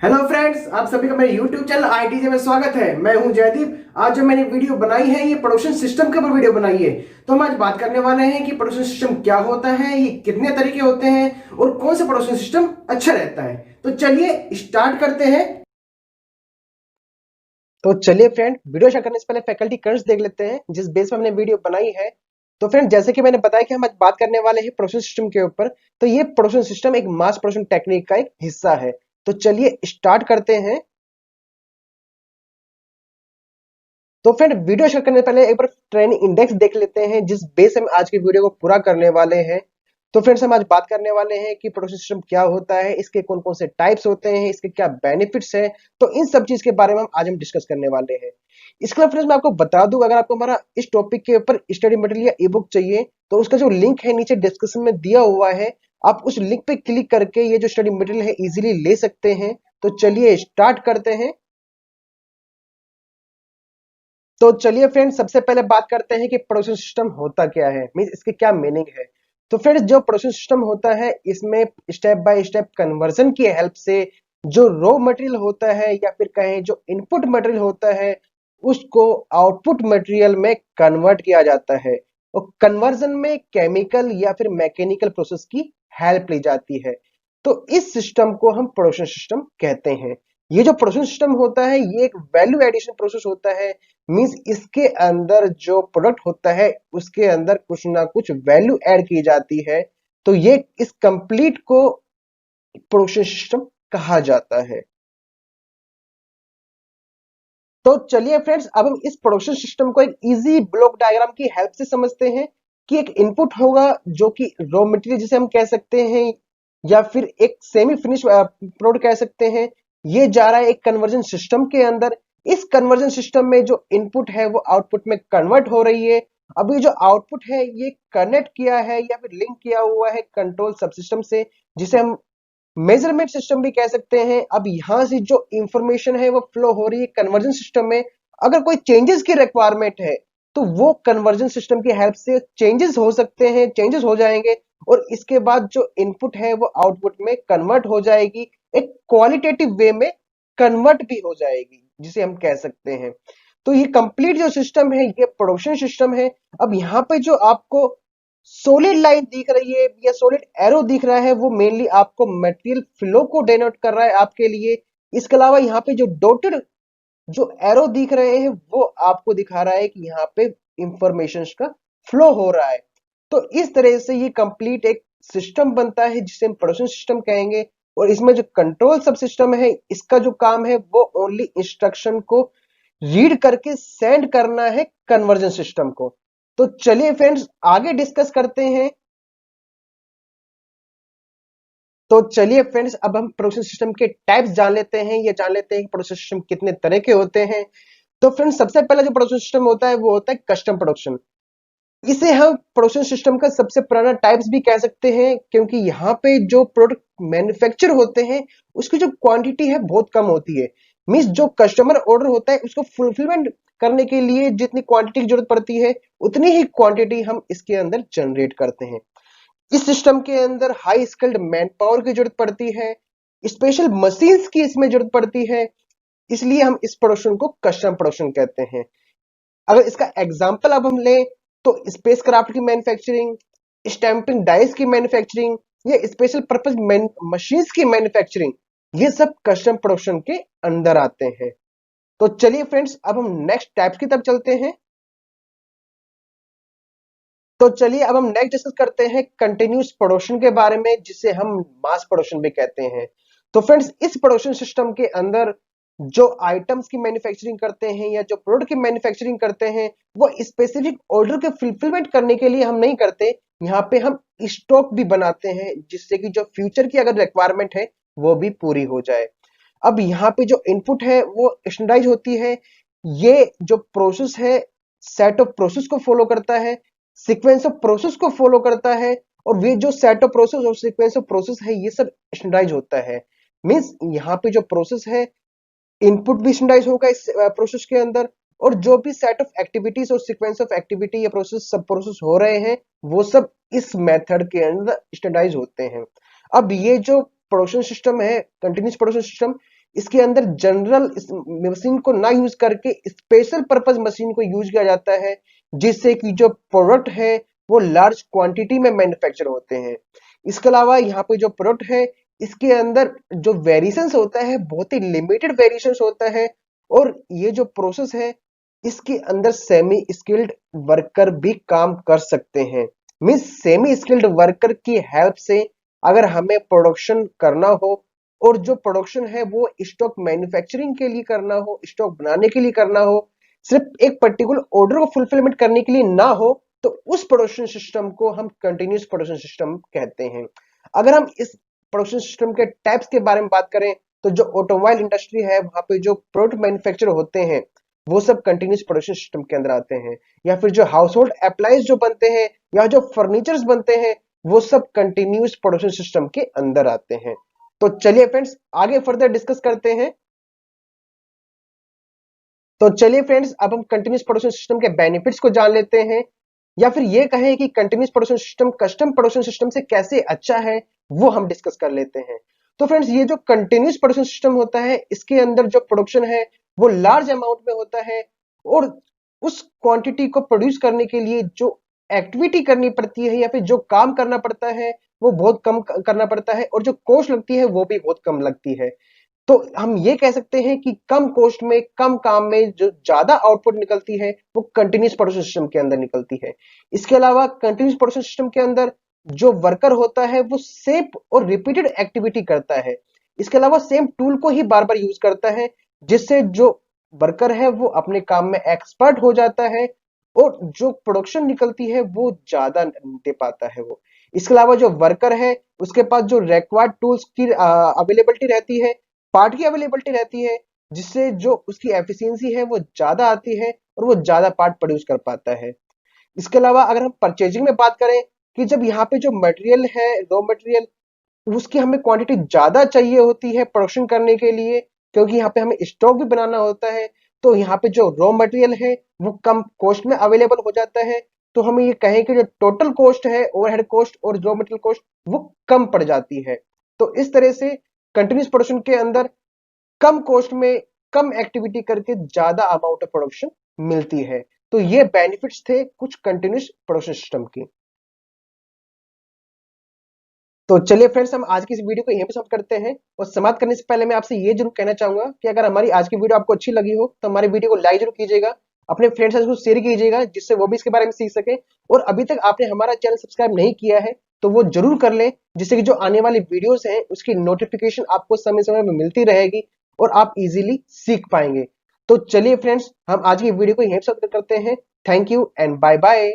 Hello friends, आप सभी का मेरे YouTube चैनल आईटीजे में स्वागत है। मैं हूं जयदीप। आज जो मैंने वीडियो बनाई है ये प्रोडक्शन सिस्टम के ऊपर वीडियो बनाई है। तो हम आज बात करने वाले हैं कि प्रोडक्शन सिस्टम क्या होता है, ये कितने तरीके होते हैं और कौन सा प्रोडक्शन सिस्टम अच्छा रहता है। तो चलिए स्टार्ट करते हैं। तो चलिए फ्रेंड, वीडियो शेयर करने से पहले फैकल्टी कर्व्स देख लेते हैं जिस बेस पर हमने वीडियो बनाई है। तो फ्रेंड, जैसे कि मैंने बताया कि हम आज बात करने वाले हैं प्रोडक्शन सिस्टम के ऊपर। तो ये प्रोडक्शन सिस्टम एक मास प्रोडक्शन टेक्निक का एक हिस्सा है। तो चलिए स्टार्ट करते हैं। तो फ्रेंड, वीडियो शेयर करने से पहले एक बार ट्रेनिंग इंडेक्स देख लेते हैं जिस बेस हम आज की वीडियो को पूरा करने वाले हैं। तो फ्रेंड्स, हम आज बात करने वाले हैं कि प्रोडक्शन सिस्टम क्या होता है, इसके कौन कौन से टाइप्स होते हैं, इसके क्या बेनिफिट्स हैं। तो इन सब चीज के बारे में आज हम डिस्कस करने वाले हैं। इसके लिए फ्रेंड्स मैं आपको बता दूं, अगर आपको हमारा इस टॉपिक के ऊपर स्टडी मटेरियल या ई बुक चाहिए तो उसका जो लिंक है नीचे डिस्क्रिप्शन में दिया हुआ है। आप उस लिंक पे क्लिक करके ये जो स्टडी मटेरियल है इजीली ले सकते हैं। तो चलिए स्टार्ट करते हैं। तो चलिए फ्रेंड्स, सबसे पहले बात करते हैं कि प्रोडक्शन सिस्टम होता क्या है, मींस इसके क्या मीनिंग है। तो फ्रेंड्स, जो प्रोडक्शन सिस्टम होता है इसमें स्टेप बाय स्टेप कन्वर्जन की हेल्प से जो रॉ मटेरियल होता है या फिर कहें जो इनपुट मटेरियल होता है उसको आउटपुट मटेरियल में कन्वर्ट किया जाता है। और कन्वर्जन में केमिकल या फिर मैकेनिकल प्रोसेस की हेल्प ली जाती है। तो इस सिस्टम को हम प्रोडक्शन सिस्टम कहते हैं। ये जो प्रोडक्शन सिस्टम होता है ये एक वैल्यू एडिशन प्रोसेस होता है। मींस इसके अंदर जो प्रोडक्ट होता है उसके अंदर कुछ ना कुछ वैल्यू ऐड की जाती है। तो ये इस कंप्लीट को प्रोडक्शन सिस्टम कहा जाता है। तो चलिए फ्रेंड्स, अब हम इस प्रोडक्शन सिस्टम को एक इजी ब्लॉक डायग्राम की हेल्प से समझते हैं कि एक इनपुट होगा जो कि रॉ मटेरियल जिसे हम कह सकते हैं या फिर एक सेमी फिनिश प्रोडक्ट कह सकते हैं। ये जा रहा है एक कन्वर्जन सिस्टम के अंदर। इस कन्वर्जन सिस्टम में जो इनपुट है वो आउटपुट में कन्वर्ट हो रही है। अब ये जो आउटपुट है ये कनेक्ट किया है या फिर लिंक किया हुआ है कंट्रोल सबसिस्टम से, जिसे हम मेजरमेंट सिस्टम भी कह सकते हैं। अब यहां से जो इंफॉर्मेशन है वो फ्लो हो रही है कन्वर्जन सिस्टम में। अगर कोई चेंजेस की रिक्वायरमेंट है तो वो कन्वर्जन सिस्टम की हेल्प से चेंजेस हो सकते हैं, चेंजेस हो जाएंगे। और इसके बाद जो इनपुट है वो आउटपुट में कन्वर्ट हो जाएगी, एक क्वालिटेटिव वे में कन्वर्ट भी हो जाएगी जिसे हम कह सकते हैं। तो ये कंप्लीट जो सिस्टम है ये प्रोडक्शन सिस्टम है। अब यहाँ पे जो आपको सॉलिड लाइन दिख रही है या सॉलिड एरो दिख रहा है वो मेनली आपको मटेरियल फ्लो को डेनोट कर रहा है आपके लिए। इसके अलावा यहाँ पे जो डॉटेड जो एरो दिख रहे हैं वो आपको दिखा रहा है कि यहाँ पे इंफॉर्मेशन का फ्लो हो रहा है। तो इस तरह से ये कंप्लीट एक सिस्टम बनता है जिसे हम प्रोडक्शन सिस्टम कहेंगे। और इसमें जो कंट्रोल सब सिस्टम है इसका जो काम है वो ओनली इंस्ट्रक्शन को रीड करके सेंड करना है कन्वर्जन सिस्टम को। तो चलिए फ्रेंड्स, आगे डिस्कस करते हैं। तो चलिए फ्रेंड्स, अब हम प्रोडक्शन सिस्टम के टाइप्स जान लेते हैं, या जान लेते हैं कि प्रोडक्शन सिस्टम कितने तरह के होते हैं। तो फ्रेंड्स, सबसे पहला जो प्रोडक्शन सिस्टम होता है वो होता है कस्टम प्रोडक्शन। इसे हम प्रोडक्शन सिस्टम का सबसे पुराना टाइप्स भी कह सकते हैं, क्योंकि यहाँ पे जो प्रोडक्ट मैन्युफैक्चर होते हैं उसकी जो क्वांटिटी है बहुत कम होती है। मींस जो कस्टमर ऑर्डर होता है उसको फुलफिलमेंट करने के लिए जितनी क्वांटिटी की जरूरत पड़ती है उतनी ही क्वांटिटी हम इसके अंदर जनरेट करते हैं। इस सिस्टम के अंदर हाई स्किल्ड मैन पावर की जरूरत पड़ती है, स्पेशल मशीन्स की इसमें जरूरत पड़ती है। इसलिए हम इस प्रोडक्शन को कस्टम प्रोडक्शन कहते हैं। अगर इसका एग्जांपल अब हम लें तो स्पेस क्राफ्ट की मैन्युफैक्चरिंग, स्टैंपिंग डाइस की मैन्युफैक्चरिंग या स्पेशल पर्पस मशीन्स की मैन्युफैक्चरिंग, ये सब कस्टम प्रोडक्शन के अंदर आते हैं। तो चलिए फ्रेंड्स, अब हम नेक्स्ट टाइप की तरफ चलते हैं। तो चलिए अब हम नेक्स्ट डिस्कस करते हैं कंटिन्यूस प्रोडक्शन के बारे में, जिसे हम मास प्रोडक्शन भी कहते हैं। तो फ्रेंड्स, इस प्रोडक्शन सिस्टम के अंदर जो आइटम्स की मैन्युफैक्चरिंग करते हैं या जो प्रोडक्ट की मैन्युफैक्चरिंग करते हैं वो स्पेसिफिक ऑर्डर के फुलफिलमेंट करने के लिए हम नहीं करते। यहाँ पे हम स्टॉक भी बनाते हैं जिससे कि जो फ्यूचर की अगर रिक्वायरमेंट है वो भी पूरी हो जाए। अब यहाँ पे जो इनपुट है वो स्टैंडर्डाइज होती है। ये जो प्रोसेस है सेट ऑफ प्रोसेस को फॉलो करता है, सीक्वेंस ऑफ प्रोसेस को फॉलो करता है। और ये जो सेट ऑफ प्रोसेस और सीक्वेंस ऑफ प्रोसेस है ये सब स्टैंडर्डाइज होता है। मींस यहाँ पे जो प्रोसेस है इनपुट भी स्टैंडर्डाइज होगा इस प्रोसेस के अंदर। और जो भी सेट ऑफ एक्टिविटीज और सीक्वेंस ऑफ एक्टिविटी या प्रोसेस सब प्रोसेस हो रहे हैं वो सब इस मेथड के अंदर स्टैंडर्डाइज होते हैं। अब ये जो प्रोडक्शन सिस्टम है कंटिन्यूस प्रोडक्शन सिस्टम, इसके अंदर जनरल मशीन को ना यूज करके स्पेशल पर्पज मशीन को यूज किया जाता है, जिससे कि जो प्रोडक्ट है वो लार्ज क्वांटिटी में मैन्युफैक्चर होते हैं। इसके अलावा यहाँ पे जो प्रोडक्ट है इसके अंदर जो वेरिएशंस होता है बहुत ही लिमिटेड वेरिएशंस होता है, और ये जो प्रोसेस है इसके अंदर सेमी स्किल्ड वर्कर भी काम कर सकते हैं। मीन्स सेमी स्किल्ड वर्कर की हेल्प से अगर हमें प्रोडक्शन करना हो, और जो प्रोडक्शन है वो स्टॉक मैन्युफैक्चरिंग के लिए करना हो, स्टॉक बनाने के लिए करना हो, सिर्फ एक पर्टिकुलर ऑर्डर को फुलफिलमेंट करने के लिए ना हो, तो उस प्रोडक्शन सिस्टम को हम कंटिन्यूस प्रोडक्शन सिस्टम कहते हैं। अगर हम इस प्रोडक्शन सिस्टम के टाइप्स के बारे में बात करें, तो जो ऑटोमोबाइल इंडस्ट्री है वहां पे जो प्रोडक्ट मैन्युफैक्चर होते हैं वो सब कंटिन्यूस प्रोडक्शन सिस्टम के अंदर आते हैं। या फिर जो हाउस होल्ड अप्लायंस जो बनते हैं या जो फर्नीचर्स बनते हैं वो सब कंटिन्यूस प्रोडक्शन सिस्टम के अंदर आते हैं। तो चलिए फ्रेंड्स आगे फर्दर डिस्कस करते हैं। तो चलिए फ्रेंड्स अब हम कंटिन्यूस प्रोडक्शन सिस्टम के बेनिफिट्स को जान लेते हैं, या फिर ये कहें कि continuous production system custom production system से कैसे अच्छा है वो हम डिस्कस कर लेते हैं। तो फ्रेंड्स ये जो कंटिन्यूस प्रोडक्शन सिस्टम होता है इसके अंदर जो प्रोडक्शन है वो लार्ज अमाउंट में होता है, और उस क्वांटिटी को प्रोड्यूस करने के लिए जो एक्टिविटी करनी पड़ती है या फिर जो काम करना पड़ता है वो बहुत कम करना पड़ता है, और जो कॉस्ट लगती है वो भी बहुत कम लगती है। तो हम ये कह सकते हैं कि कम कॉस्ट में कम काम में जो ज्यादा आउटपुट निकलती है वो कंटिन्यूस प्रोडक्शन सिस्टम के अंदर निकलती है। इसके अलावा कंटिन्यूस प्रोडक्शन सिस्टम के अंदर जो वर्कर होता है वो सेफ और रिपीटेड एक्टिविटी करता है। इसके अलावा सेम टूल को ही बार बार यूज करता है, जिससे जो वर्कर है वो अपने काम में एक्सपर्ट हो जाता है, और जो प्रोडक्शन निकलती है वो ज्यादा दे पाता है वो। इसके अलावा जो वर्कर है उसके पास जो रिक्वायर्ड टूल्स की अवेलेबिलिटी रहती है, पार्ट की अवेलेबिलिटी रहती है, जिससे जो उसकी एफिशिएंसी है वो ज्यादा आती है और वो ज्यादा पार्ट प्रोड्यूस कर पाता है। इसके अलावा अगर हम परचेजिंग में बात करें कि जब यहाँ पे जो मटेरियल है रॉ मटेरियल उसकी हमें क्वांटिटी ज्यादा चाहिए होती है प्रोडक्शन करने के लिए, क्योंकि यहाँ पे हमें स्टॉक भी बनाना होता है, तो यहाँ पे जो रॉ मटेरियल है वो कम कॉस्ट में अवेलेबल हो जाता है। तो हमें ये कहें कि जो टोटल कॉस्ट है ओवरहेड कॉस्ट और रॉ मटेरियल कॉस्ट वो कम पड़ जाती है। तो इस तरह से कंटिन्यूस प्रोडक्शन के अंदर कम कॉस्ट में कम एक्टिविटी करके ज्यादा अमाउंट ऑफ प्रोडक्शन मिलती है। तो ये बेनिफिट्स थे कुछ कंटिन्यूस प्रोडक्शन सिस्टम की। तो चलिए फ्रेंड्स हम आज की इस वीडियो को यहीं पे समाप्त करते हैं, और समाप्त करने से पहले मैं आपसे ये जरूर कहना चाहूंगा कि अगर हमारी आज की वीडियो आपको अच्छी लगी हो तो हमारी वीडियो को लाइक जरूर कीजिएगा, अपने फ्रेंड्स को शेयर कीजिएगा जिससे वो भी इसके बारे में सीख सके, और अभी तक आपने हमारा चैनल सब्सक्राइब नहीं किया है तो वो जरूर कर लें, जिससे कि जो आने वाली वीडियोस हैं उसकी नोटिफिकेशन आपको समय समय में मिलती रहेगी और आप इजीली सीख पाएंगे। तो चलिए फ्रेंड्स हम आज की वीडियो को यहीं पे समाप्त करते हैं। Thank you and bye bye.